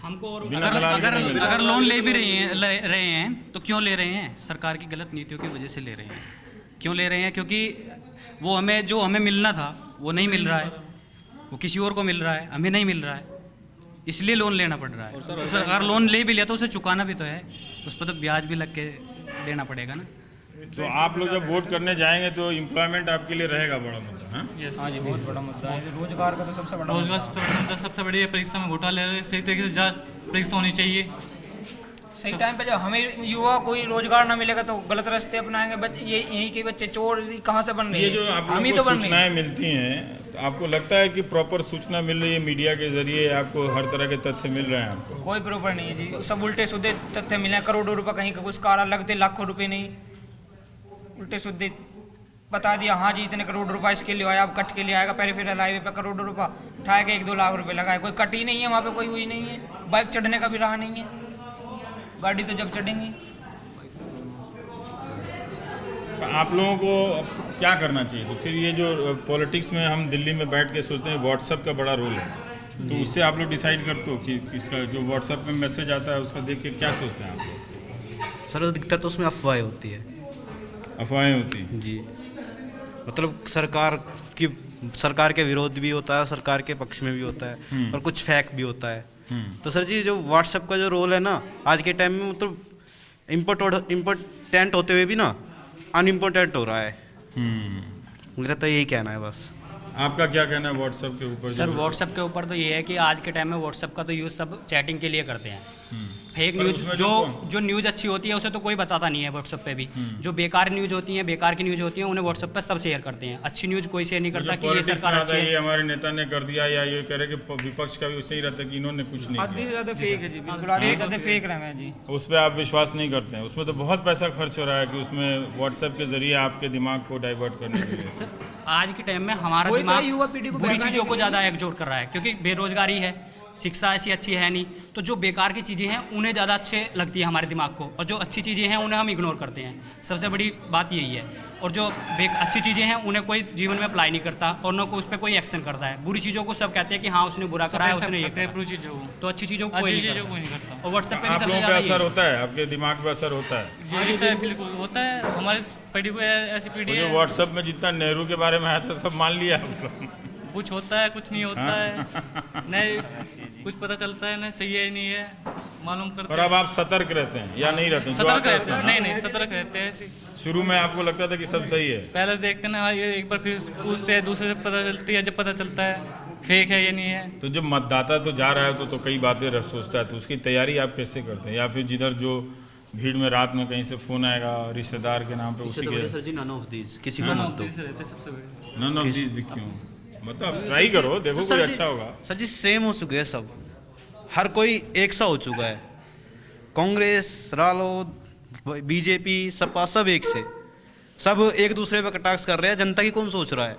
हमको? अगर लोन ले भी रहे हैं तो क्यों ले रहे हैं? सरकार की गलत नीतियों की वजह से ले रहे हैं। क्यों ले रहे हैं? क्योंकि वो हमें मिलना था वो नहीं मिल रहा है, वो किसी और को मिल रहा है, हमें नहीं मिल रहा है, इसलिए लोन लेना पड़ रहा है। अगर लोन ले भी लिया तो उसे चुकाना भी तो है, उस पर तो ब्याज भी लग के देना पड़ेगा ना। तो आप लोग जब वोट करने जाएंगे तो एम्प्लॉयमेंट आपके लिए रहेगा बड़ा मुद्दा? हाँ जी, बहुत बड़ा मुद्दा है। रोजगार का तो सबसे बड़ा मुद्दा सबसे बड़ी है। परीक्षा में घोटाले सही तरीके से परीक्षा होनी चाहिए। सही टाइम पे जब हमें युवा कोई रोजगार ना मिलेगा तो गलत रास्ते अपनाएंगे। ये यहीं के बच्चे चोर कहाँ से बन रहे हैं? ये जो आप लोगों को सूचनाएं मिलती हैं, तो आपको लगता है कि प्रॉपर सूचना मिल रही है मीडिया के जरिए? आपको हर तरह के तथ्य मिल रहे हैं? आपको कोई प्रॉपर नहीं है जी, सब उल्टे सीधे तथ्य मिले। करोड़ों रुपए कहीं का कुछ कारा लगते, लाखों रुपए नहीं, उल्टे सीधे बता दिया हाँ जी इतने करोड़ रुपए इसके लिए आया, अब कट के लिए आएगा। पेरिफेरल हाईवे पे करोड़ों रुपए उठाए के 1-2 लाख रुपए लगाए, कोई कट ही नहीं है वहाँ पे, कोई हुई नहीं है। बाइक चढ़ने का भी राह नहीं है, गाड़ी तो जब चढ़ेंगी। आप लोगों को क्या करना चाहिए? तो फिर ये जो पॉलिटिक्स में हम दिल्ली में बैठ के सोचते हैं, व्हाट्सएप का बड़ा रोल है, तो उससे आप लोग डिसाइड करते हो कि इसका जो व्हाट्सएप में मैसेज आता है उसका देख के क्या सोचते हैं आप लोग? सर अधिकतर तो उसमें अफवाहें होती है। अफवाहें होती हैं जी, मतलब सरकार के विरोध भी होता है, सरकार के पक्ष में भी होता है, और कुछ फैक भी होता है। तो सर जी जो व्हाट्सएप का जो रोल है ना आज के टाइम में, मतलब इम्पोर्टेंट होते हुए भी ना अनइम्पोर्टेंट हो रहा है। मेरा तो यही कहना है बस। आपका क्या कहना है व्हाट्सएप के ऊपर? सर व्हाट्सएप के ऊपर तो ये है कि आज के टाइम में व्हाट्सएप का तो यूज़ सब चैटिंग के लिए करते हैं। फेक न्यूज जो न्यूज़ अच्छी होती है उसे तो कोई बताता नहीं है व्हाट्सएप पे भी। जो बेकार न्यूज़ होती हैं, बेकार की न्यूज़ होती हैं, उन्हें व्हाट्सएप पे सब शेयर करते हैं। अच्छी न्यूज़ कोई शेयर नहीं करता कि ये सरकार अच्छी है, ये हमारे नेता ने कर दिया, या ये कह रहे कि विपक्ष का भी सही रहता है कि इन्होंने कुछ नहीं किया। ज़्यादा फेक है जी, बिल्कुल फेक रहे हैं जी। उस पर आप विश्वास नहीं करते हैं? उसमें तो बहुत पैसा खर्च हो रहा है कि उसमें व्हाट्सएप के जरिए आपके दिमाग को डाइवर्ट करने के लिए। आज के टाइम में हमारा दिमाग बुरी चीज़ों को ज़्यादा एकजुट कर रहा है, क्योंकि बेरोजगारी है, शिक्षा ऐसी अच्छी है नहीं, तो जो बेकार की चीज़ें हैं उन्हें ज़्यादा अच्छे लगती है हमारे दिमाग को, और जो अच्छी चीज़ें हैं उन्हें हम इग्नोर करते हैं। सबसे बड़ी बात यही है। और जो अच्छी चीज़ें हैं उन्हें कोई जीवन में अप्लाई नहीं करता, और न कोई उस पर कोई एक्शन करता है। बुरी चीज़ों को सब कहते हैं कि हाँ उसने बुरा करा है, उसने ये करा, बुरी चीज़ों को, तो अच्छी चीज़ों को कोई नहीं करता। और व्हाट्सएप पे भी सबसे ज़्यादा असर होता है, आपके दिमाग पे असर होता है। बिल्कुल होता है। हमारी पीढ़ी को ऐसी पीढ़ी है, व्हाट्सएप में जितना नेहरू के बारे में आया था सब मान लिया। कुछ होता है कुछ नहीं होता है, नहीं कुछ पता चलता है, नहीं सही है नहीं है मालूम करते। और अब आप सतर्क रहते हैं या नहीं रहते हैं? सतर्क रहते हैं। नहीं सतर्क रहते हैं। शुरू में आपको लगता था कि सब सही है? पहले से देखते ना, ये एक बार फिर पूछते हैं, दूसरे से पता चलती है, जब पता चलता है फेक है ये नहीं है। तो जब मतदाता तो जा रहा है तो कई बातें सोचता है, तो उसकी तैयारी आप कैसे करते हैं? या फिर जिधर जो भीड़ में रात में कहीं से फोन आएगा रिश्तेदार के नाम पे, उसी के सर जी नन ऑफ दीज, किसी को मत दो। नन ऑफ दीज क्यों? मतलब ट्राई करो, देखो कोई अच्छा होगा। सर जी सेम हो चुके हैं सब, हर कोई एक सा हो चुका है। कांग्रेस, रालोद, बीजेपी, सपा सब एक से, सब एक दूसरे पे कटाक्ष कर रहे हैं। जनता की कौन सोच रहा है?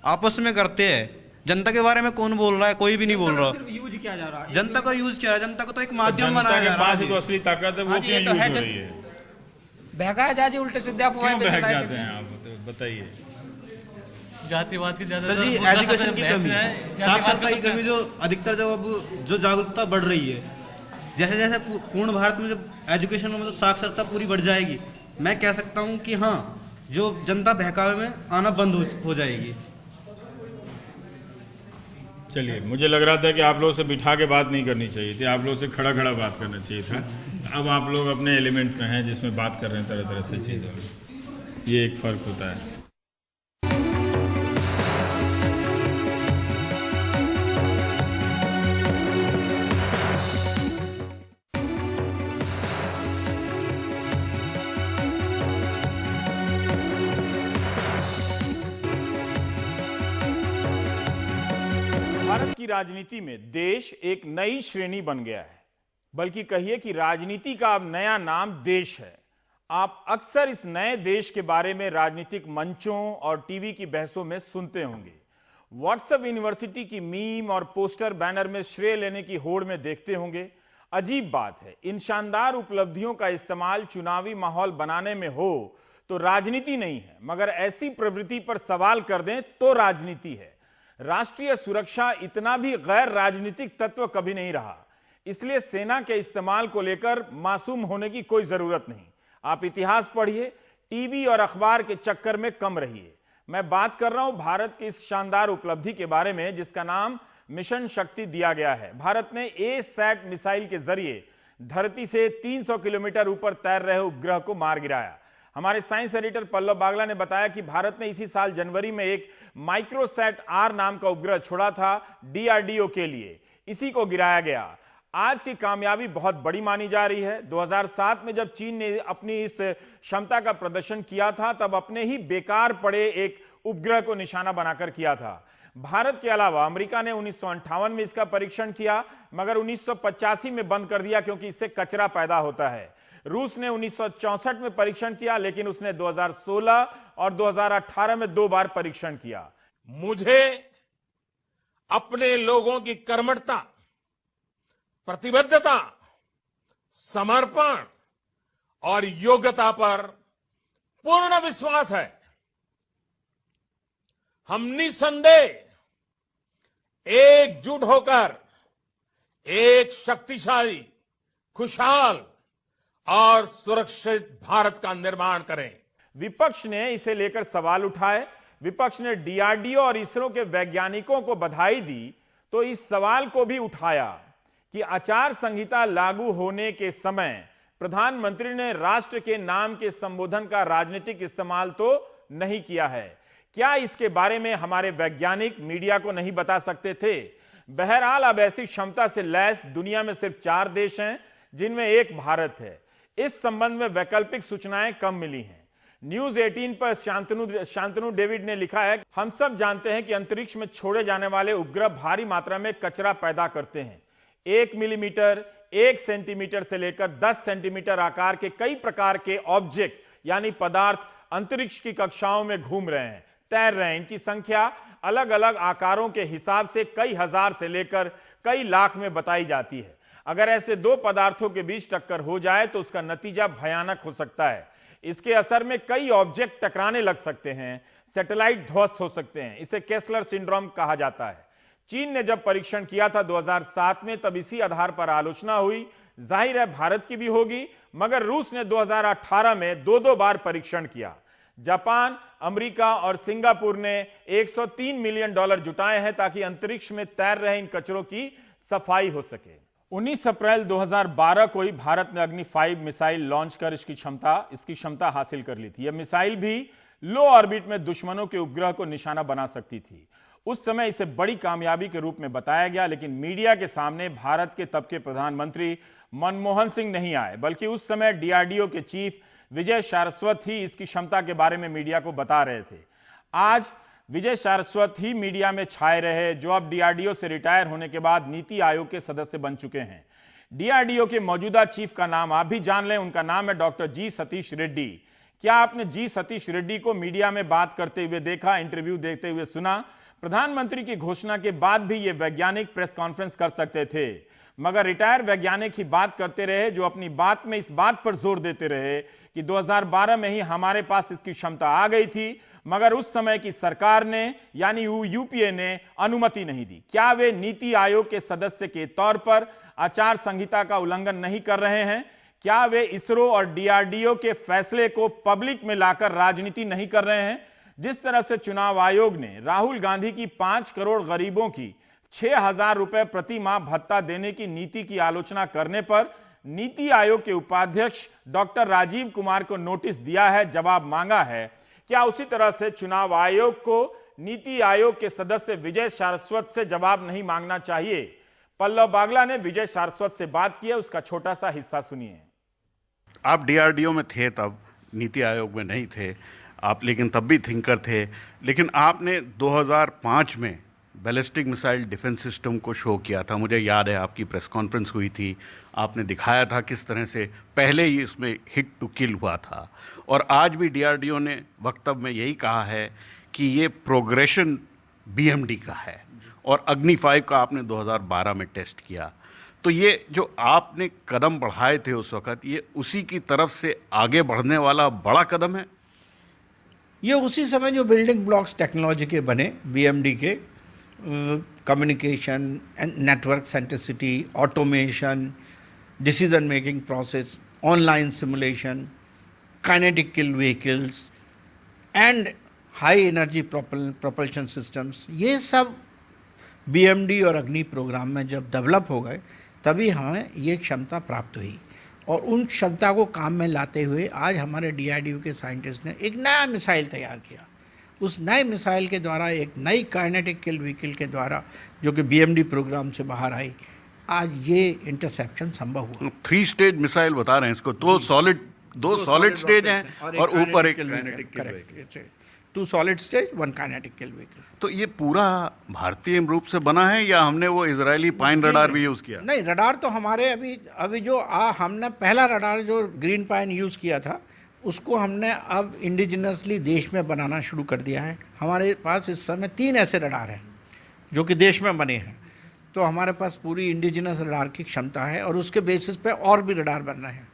आपस में करते हैं। जनता के बारे में कौन बोल रहा है? कोई भी नहीं बोल रहा। यूज किया जा रहा है जनता का, यूज किया है जनता को, तो एक माध्यम बनाया जा रहा है। तो असली ताकत है वो क्यों यूज हो रही है? बहकाया जा जी, उल्टे सीधे अफवाहें बहक जाते हैं आप, तो बताइए। जातिवाद की ज़्यादा सर जी एजुकेशन की कमी, साक्षरता की कमी, जो अधिकतर जब अब जो जागरूकता बढ़ रही है, जैसे जैसे पूर्ण भारत में जब एजुकेशन में मतलब साक्षरता पूरी बढ़ जाएगी, मैं कह सकता हूँ कि हाँ जो जनता बहकावे में आना बंद हो जाएगी। चलिए, मुझे लग रहा था कि आप लोगों से बिठा के बात नहीं करनी चाहिए थी, आप लोगों से खड़ा खड़ा बात करना चाहिए था। अब आप लोग अपने एलिमेंट में हैं जिसमें बात कर रहे हैं तरह तरह से चीज़ों में, ये एक फ़र्क होता है। भारत की राजनीति में देश एक नई श्रेणी बन गया है, बल्कि कहिए कि राजनीति का अब नया नाम देश है। आप अक्सर इस नए देश के बारे में राजनीतिक मंचों और टीवी की बहसों में सुनते होंगे। व्हाट्सएप यूनिवर्सिटी की मीम और पोस्टर बैनर में श्रेय लेने की होड़ में देखते होंगे। अजीब बात है, इन शानदार उपलब्धियों का इस्तेमाल चुनावी माहौल बनाने में हो तो राजनीति नहीं है, मगर ऐसी प्रवृत्ति पर सवाल कर दें तो राजनीति है। राष्ट्रीय सुरक्षा इतना भी गैर राजनीतिक तत्व कभी नहीं रहा, इसलिए सेना के इस्तेमाल को लेकर मासूम होने की कोई जरूरत नहीं। आप इतिहास पढ़िए, टीवी और अखबार के चक्कर में कम रहिए। मैं बात कर रहा हूं भारत की इस शानदार उपलब्धि के बारे में जिसका नाम मिशन शक्ति दिया गया है। भारत ने ए-सैट मिसाइल के जरिए धरती से 300 किलोमीटर ऊपर तैर रहे उपग्रह को मार गिराया। हमारे साइंस एडिटर पल्लव बागला ने बताया कि भारत ने इसी साल जनवरी में एक माइक्रोसैट आर नाम का उपग्रह छोड़ा था डीआरडीओ के लिए, इसी को गिराया गया। आज की कामयाबी बहुत बड़ी मानी जा रही है। 2007 में जब चीन ने अपनी इस क्षमता का प्रदर्शन किया था तब अपने ही बेकार पड़े एक उपग्रह को निशाना बनाकर किया था। भारत के अलावा अमेरिका ने 1958 में इसका परीक्षण किया, मगर 1985 में बंद कर दिया क्योंकि इससे कचरा पैदा होता है। रूस ने 1964 में परीक्षण किया, लेकिन उसने 2016 और 2018 में 2 बार परीक्षण किया। मुझे अपने लोगों की कर्मठता, प्रतिबद्धता, समर्पण और योग्यता पर पूर्ण विश्वास है। हम निसंदेह एकजुट होकर एक शक्तिशाली, खुशहाल और सुरक्षित भारत का निर्माण करें। विपक्ष ने इसे लेकर सवाल उठाए। विपक्ष ने डीआरडीओ और इसरो के वैज्ञानिकों को बधाई दी तो इस सवाल को भी उठाया कि आचार संहिता लागू होने के समय प्रधानमंत्री ने राष्ट्र के नाम के संबोधन का राजनीतिक इस्तेमाल तो नहीं किया है। क्या इसके बारे में हमारे वैज्ञानिक मीडिया को नहीं बता सकते थे? बहरहाल अब ऐसी क्षमता से लैस दुनिया में सिर्फ 4 देश हैं जिनमें एक भारत है। इस संबंध में वैकल्पिक सूचनाएं कम मिली हैं। न्यूज 18 पर शांतनु डेविड ने लिखा है, हम सब जानते हैं कि अंतरिक्ष में छोड़े जाने वाले उपग्रह भारी मात्रा में कचरा पैदा करते हैं। 1 मिलीमीटर, 1 सेंटीमीटर से लेकर 10 सेंटीमीटर आकार के कई प्रकार के ऑब्जेक्ट यानी पदार्थ अंतरिक्ष की कक्षाओं में घूम रहे हैं, तैर रहे हैं। इनकी संख्या अलग अलग आकारों के हिसाब से कई हजार से लेकर कई लाख में बताई जाती है। अगर ऐसे 2 पदार्थों के बीच टक्कर हो जाए तो उसका नतीजा भयानक हो सकता है। इसके असर में कई ऑब्जेक्ट टकराने लग सकते हैं, सैटेलाइट ध्वस्त हो सकते हैं। इसे केसलर सिंड्रोम कहा जाता है। चीन ने जब परीक्षण किया था 2007 में, तब इसी आधार पर आलोचना हुई। जाहिर है भारत की भी होगी, मगर रूस ने 2018 में 2 बार परीक्षण किया। जापान, अमेरिका और सिंगापुर ने $103 मिलियन जुटाए हैं ताकि अंतरिक्ष में तैर रहे इन कचरों की सफाई हो सके। 19 अप्रैल 2012 को ही भारत ने अग्नि 5 मिसाइल लॉन्च कर इसकी क्षमता हासिल कर ली थी। यह मिसाइल भी लो ऑर्बिट में दुश्मनों के उपग्रह को निशाना बना सकती थी। उस समय इसे बड़ी कामयाबी के रूप में बताया गया, लेकिन मीडिया के सामने भारत के तब के प्रधानमंत्री मनमोहन सिंह नहीं आए, बल्कि उस समय डीआरडीओ के चीफ विजय सारस्वत ही इसकी क्षमता के बारे में मीडिया को बता रहे थे। आज विजय सारस्वत ही मीडिया में छाए रहे, जो अब डीआरडीओ से रिटायर होने के बाद नीति आयोग के सदस्य बन चुके हैं। डीआरडीओ के मौजूदा चीफ का नाम आप भी जान लें, उनका नाम है डॉक्टर जी सतीश रेड्डी। क्या आपने जी सतीश रेड्डी को मीडिया में बात करते हुए देखा, इंटरव्यू देते हुए सुना? प्रधानमंत्री की घोषणा के बाद भी ये वैज्ञानिक प्रेस कॉन्फ्रेंस कर सकते थे, मगर रिटायर वैज्ञानिक ही बात करते रहे, जो अपनी बात में इस बात पर जोर देते रहे कि 2012 में ही हमारे पास इसकी क्षमता आ गई थी, मगर उस समय की सरकार ने यानी यूपीए ने अनुमति नहीं दी। क्या वे नीति आयोग के सदस्य के तौर पर आचार संहिता का उल्लंघन नहीं कर रहे हैं? क्या वे इसरो और डीआरडीओ के फैसले को पब्लिक में लाकर राजनीति नहीं कर रहे हैं? जिस तरह से चुनाव आयोग ने राहुल गांधी की 5 करोड़ गरीबों की 6,000 रुपए प्रति माह भत्ता देने की नीति की आलोचना करने पर नीति आयोग के उपाध्यक्ष डॉक्टर राजीव कुमार को नोटिस दिया है, जवाब मांगा है, क्या उसी तरह से चुनाव आयोग को नीति आयोग के सदस्य विजय सारस्वत से जवाब नहीं मांगना चाहिए? पल्लव बागला ने विजय सारस्वत से बात की है, उसका छोटा सा हिस्सा सुनिए। आप डीआरडीओ में थे तब, नीति आयोग में नहीं थे आप, लेकिन तब भी थिंकर थे। लेकिन आपने 2005 में बैलिस्टिक मिसाइल डिफेंस सिस्टम को शो किया था, मुझे याद है आपकी प्रेस कॉन्फ्रेंस हुई थी, आपने दिखाया था किस तरह से पहले ही इसमें हिट टू किल हुआ था। और आज भी डीआरडीओ ने वक्तव्य में यही कहा है कि ये प्रोग्रेशन बीएमडी का है, और अग्नि 5 का आपने 2012 में टेस्ट किया। तो ये जो आपने कदम बढ़ाए थे उस वक़्त, ये उसी की तरफ से आगे बढ़ने वाला बड़ा कदम है। ये उसी समय जो बिल्डिंग ब्लॉक्स टेक्नोलॉजी के बने बीएमडी के, communication and network centricity, automation, decision making process, online simulation, kinetic kill vehicles and high energy propulsion systems, ये सब बीएमडी और अग्नि प्रोग्राम में जब डेवलप हो गए तभी हमें ये क्षमता प्राप्त हुई। और उन क्षमता को काम में लाते हुए आज हमारे डीआरडीओ के साइंटिस्ट ने एक नया मिसाइल तैयार किया। उस नए मिसाइल के द्वारा, एक नई काइनेटिक किल व्हीकल के द्वारा, जो कि बीएमडी प्रोग्राम से बाहर आई, आज ये इंटरसेप्शन संभव हुआ। 3 स्टेज मिसाइल बता रहे हैं इसको, दो सॉलिड स्टेज हैं और ऊपर एक काइनेटिक किल व्हीकल। 2 सॉलिड स्टेज 1 काइनेटिक किल व्हीकल। तो ये पूरा भारतीय रूप से बना है या हमने वो इजरायली पाइन रडार भी यूज़ किया? नहीं, रडार तो हमारे अभी जो हमने पहला रडार जो ग्रीन पाइन यूज़ किया था, उसको हमने अब इंडिजिनसली देश में बनाना शुरू कर दिया है। हमारे पास इस समय 3 ऐसे रडार हैं जो कि देश में बने हैं। तो हमारे पास पूरी इंडिजिनस रडार की क्षमता है और उसके बेसिस पे और भी रडार बन रहे हैं।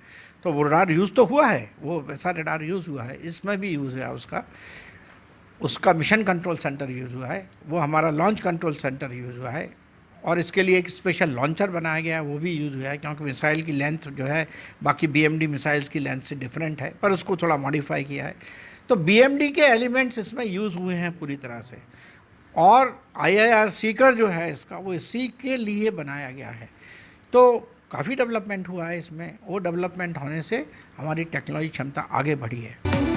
तो वो रडार यूज़ तो हुआ है, वो वैसा रडार यूज़ हुआ है, इसमें भी यूज़ हुआ है उसका मिशन कंट्रोल सेंटर यूज़ हुआ है, वो हमारा लॉन्च कंट्रोल सेंटर यूज़ हुआ है, और इसके लिए एक स्पेशल लॉन्चर बनाया गया है, वो भी यूज़ हुआ है, क्योंकि मिसाइल की लेंथ जो है बाकी बीएमडी मिसाइल्स की लेंथ से डिफरेंट है, पर उसको थोड़ा मॉडिफाई किया है। तो बीएमडी के एलिमेंट्स इसमें यूज़ हुए हैं पूरी तरह से। और IIR सीकर जो है इसका, वो इसी के लिए बनाया गया है। तो काफ़ी डेवलपमेंट हुआ है इसमें। वो डेवलपमेंट होने से हमारी टेक्नोलॉजी क्षमता आगे बढ़ी है।